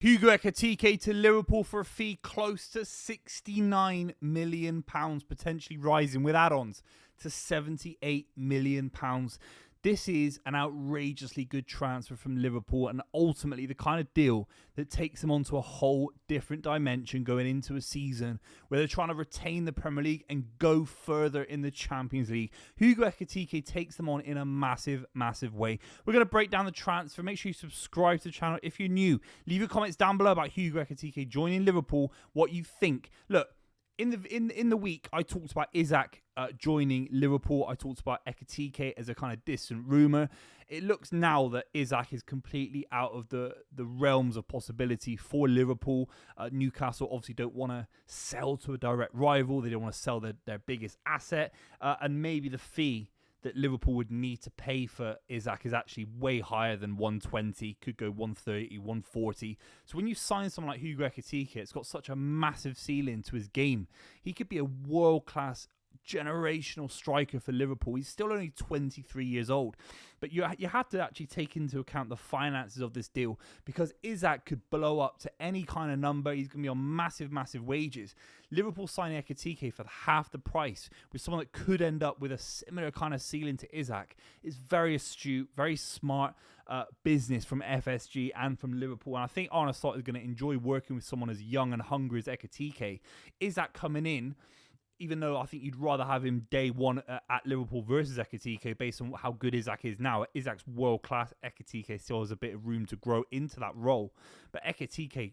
Hugo Ekitike to Liverpool for a fee close to £69 million, potentially rising with add-ons to £78 million. This is an outrageously good transfer from Liverpool, and ultimately the kind of deal that takes them onto a whole different dimension going into a season where they're trying to retain the Premier League and go further in the Champions League. Hugo Ekitike takes them on in a massive, massive way. We're going to break down the transfer. Make sure you subscribe to the channel if you're new. Leave your comments down below about Hugo Ekitike joining Liverpool, what you think. Look, in the week, I talked about Isaac joining Liverpool. I talked about Ekitike as a kind of distant rumour. It looks now that Isaac is completely out of the realms of possibility for Liverpool. Newcastle obviously don't want to sell to a direct rival. They don't want to sell their biggest asset. And maybe the fee that Liverpool would need to pay for Isaac is actually way higher than 120, could go 130, 140. So when you sign someone like Hugo Ekitike, it's got such a massive ceiling to his game. He could be a world-class generational striker for Liverpool. He's still only 23 years old, but you have to actually take into account the finances of this deal, because Isaac could blow up to any kind of number. He's going to be on massive wages. Liverpool signing Ekitike for half the price with someone that could end up with a similar kind of ceiling to Isaac is very astute, very smart business from FSG and from Liverpool. And I think Arne Slot is going to enjoy working with someone as young and hungry as Ekitike. Isaac coming in, even though I think you'd rather have him day one at Liverpool versus Ekitike based on how good Isaac is now. Isaac's world-class. Ekitike still has a bit of room to grow into that role. But Ekitike,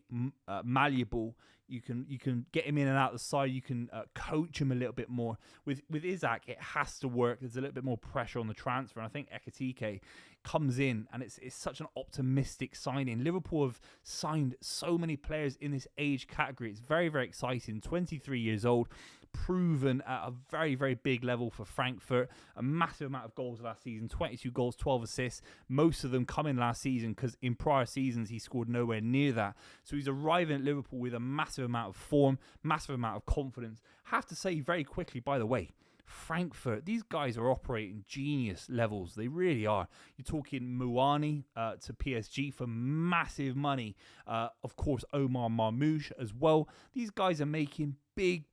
malleable. You can get him in and out the side. You can coach him a little bit more. With Isaac, it has to work. There's a little bit more pressure on the transfer. And I think Ekitike comes in, and it's such an optimistic signing. Liverpool have signed so many players in this age category. It's very, very exciting. 23 years old. Proven at a very, very big level for Frankfurt. A massive amount of goals last season. 22 goals, 12 assists. Most of them coming last season, because in prior seasons he scored nowhere near that. So he's arriving at Liverpool with a massive amount of form, massive amount of confidence. Have to say very quickly, by the way, Frankfurt, these guys are operating genius levels. They really are. You're talking Muani to PSG for massive money. Of course, Omar Marmoush as well. These guys are making big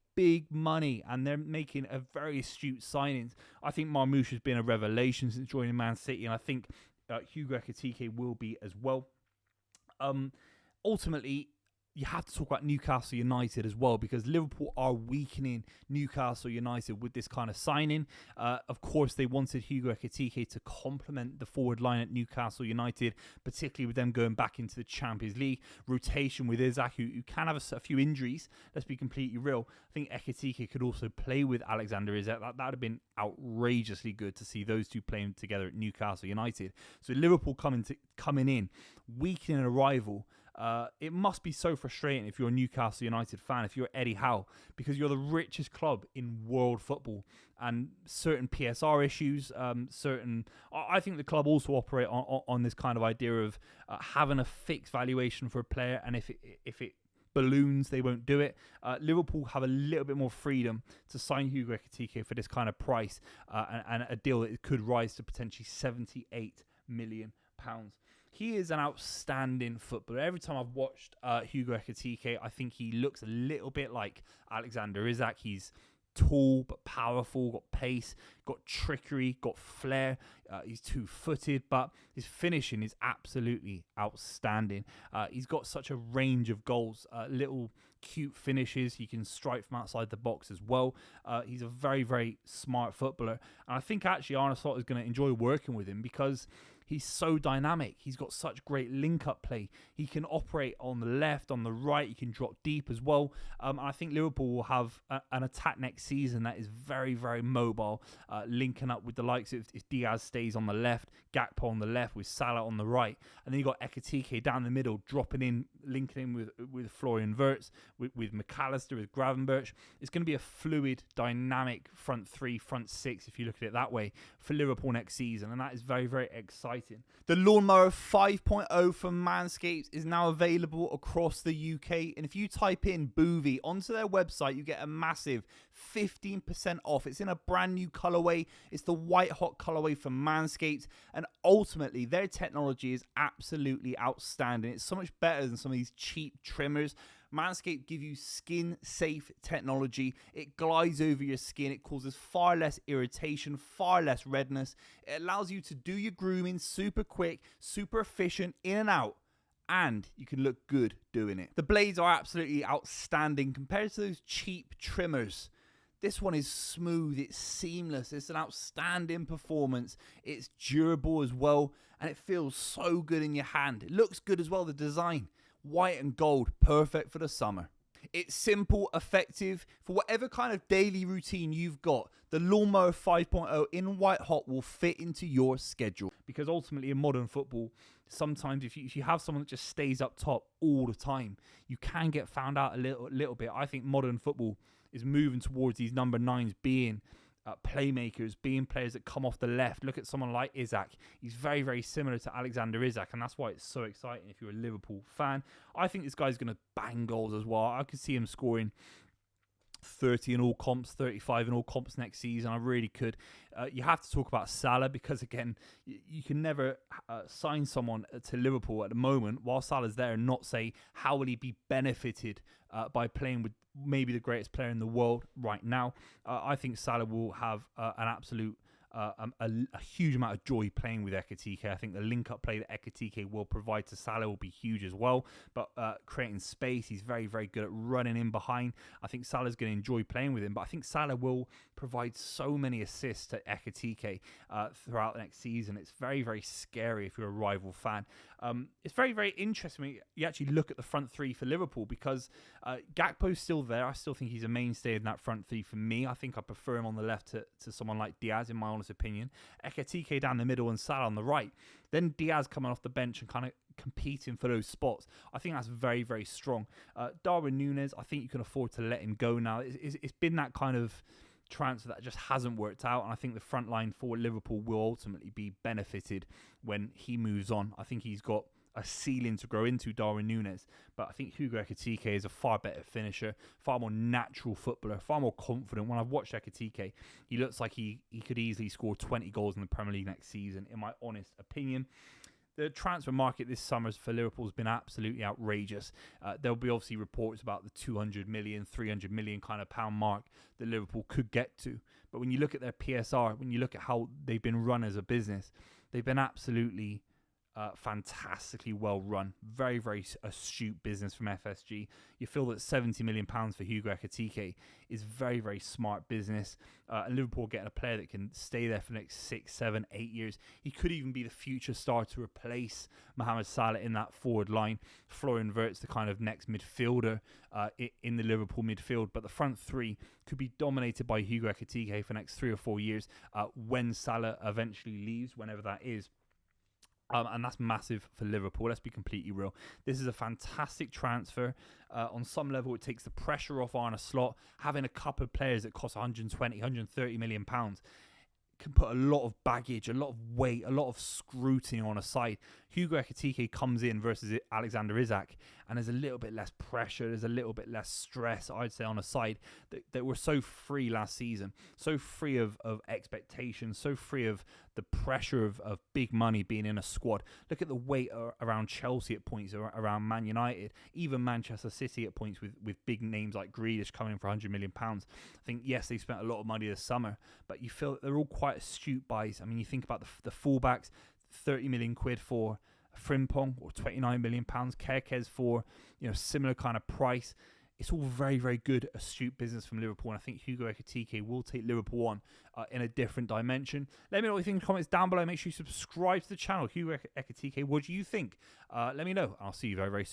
money, and they're making a very astute signings. I think Marmoush has been a revelation since joining Man City, and I think Hugo Ekitike will be as well. Ultimately, you have to talk about Newcastle United as well, because Liverpool are weakening Newcastle United with this kind of signing. Of course, they wanted Hugo Ekitike to complement the forward line at Newcastle United, particularly with them going back into the Champions League. Rotation with Isaac, who can have a few injuries. Let's be completely real. I think Ekitike could also play with Alexander Isak. That would have been outrageously good to see those two playing together at Newcastle United. So Liverpool coming in, weakening a rival. It must be so frustrating if you're a Newcastle United fan, if you're Eddie Howe, because you're the richest club in world football, and certain PSR issues, I think the club also operate on this kind of idea of having a fixed valuation for a player, and if it balloons, they won't do it. Liverpool have a little bit more freedom to sign Hugo Ekitike for this kind of price, and a deal that could rise to potentially £78 million. He is an outstanding footballer. Every time I've watched Hugo Ekitike, I think he looks a little bit like Alexander Isak. He's tall but powerful, got pace, got trickery, got flair. He's two-footed, but his finishing is absolutely outstanding. He's got such a range of goals, little cute finishes. He can strike from outside the box as well. He's a very, very smart footballer. And I think actually Arne Slot is going to enjoy working with him, because he's so dynamic. He's got such great link-up play. He can operate on the left, on the right. He can drop deep as well. I think Liverpool will have an attack next season that is very, very mobile, linking up with the likes of, if Diaz stays on the left, Gakpo on the left, with Salah on the right. And then you got Ekitike down the middle, dropping in, linking in with Florian Wirtz, with McAllister, with Gravenberch. It's going to be a fluid, dynamic front three, front six, if you look at it that way, for Liverpool next season. And that is very, very exciting. exciting. The Lawnmower 5.0 from Manscaped is now available across the UK. And if you type in Buvey onto their website, you get a massive 15% off. It's in a brand new colorway. It's the white hot colorway from Manscaped. And ultimately, their technology is absolutely outstanding. It's so much better than some of these cheap trimmers. Manscaped give you skin-safe technology. It glides over your skin. It causes far less irritation, far less redness. It allows you to do your grooming super quick, super efficient, in and out. And you can look good doing it. The blades are absolutely outstanding compared to those cheap trimmers. This one is smooth, it's seamless, it's an outstanding performance, it's durable as well, and it feels so good in your hand. It looks good as well, the design. White and gold, perfect for the summer. It's simple, effective. For whatever kind of daily routine you've got, the Lawnmower 5.0 in white hot will fit into your schedule. Because ultimately in modern football, sometimes if you have someone that just stays up top all the time, you can get found out a little bit. I think modern football is moving towards these number 9s being playmakers, being players that come off the left. Look at someone like Isak. He's very, very similar to Alexander Isak, and that's why it's so exciting if you're a Liverpool fan. I think this guy's going to bang goals as well. I could see him scoring 30 in all comps, 35 in all comps next season. I really could. You have to talk about Salah because, again, you can never sign someone to Liverpool at the moment while Salah's there and not say, how will he be benefited by playing with maybe the greatest player in the world right now. I think Salah will have an absolute a huge amount of joy playing with Ekitike. I think the link-up play that Ekitike will provide to Salah will be huge as well. But creating space, he's very, very good at running in behind. I think Salah's going to enjoy playing with him. But I think Salah will provide so many assists to Ekitike throughout the next season. It's very, very scary if you're a rival fan. It's very, very interesting when you actually look at the front three for Liverpool because Gakpo's still there. I still think he's a mainstay in that front three for me. I think I prefer him on the left to someone like Diaz, in my honest opinion. Ekitike down the middle and Salah on the right. Then Diaz coming off the bench and kind of competing for those spots. I think that's very, very strong. Darwin Núñez, I think you can afford to let him go now. It's been that kind of transfer that just hasn't worked out, and I think the front line for Liverpool will ultimately be benefited when he moves on. I think he's got a ceiling to grow into, Darwin Núñez, but I think Hugo Ekitike is a far better finisher, far more natural footballer, far more confident. When I've watched Ekitike, he looks like he could easily score 20 goals in the Premier League next season, in my honest opinion. The transfer market this summer for Liverpool has been absolutely outrageous. There'll be obviously reports about the 200 million, 300 million kind of pound mark that Liverpool could get to. But when you look at their PSR, when you look at how they've been run as a business, they've been absolutely fantastically well run. Very, very astute business from FSG. You feel that £70 million for Hugo Ekitike is very, very smart business. And Liverpool getting a player that can stay there for the next 6, 7, 8 years. He could even be the future star to replace Mohamed Salah in that forward line. Florian Wirtz, the kind of next midfielder in the Liverpool midfield. But the front three could be dominated by Hugo Ekitike for the next 3 or 4 years when Salah eventually leaves, whenever that is. And that's massive for Liverpool. Let's be completely real. This is a fantastic transfer. On some level, it takes the pressure off Arne Slot. Having a couple of players that cost 120, 130 million pounds can put a lot of baggage, a lot of weight, a lot of scrutiny on a side. Hugo Ekitike comes in versus Alexander Isak, and there's a little bit less pressure, there's a little bit less stress, I'd say, on a side that were so free last season, so free of expectations, so free of the pressure of big money being in a squad. Look at the weight around Chelsea at points, around Man United, even Manchester City at points with big names like Grealish coming in for £100 million. I think, yes, they spent a lot of money this summer, but you feel that they're all quite astute buys. I mean, you think about the fullbacks, 30 million quid for Frimpong, or 29 million pounds. Kerkez for similar kind of price. It's all very, very good, astute business from Liverpool, and I think Hugo Ekitike will take Liverpool on in a different dimension. Let me know what you think in the comments down below. Make sure you subscribe to the channel. Hugo Ekitike, what do you think? Let me know. I'll see you very, very soon.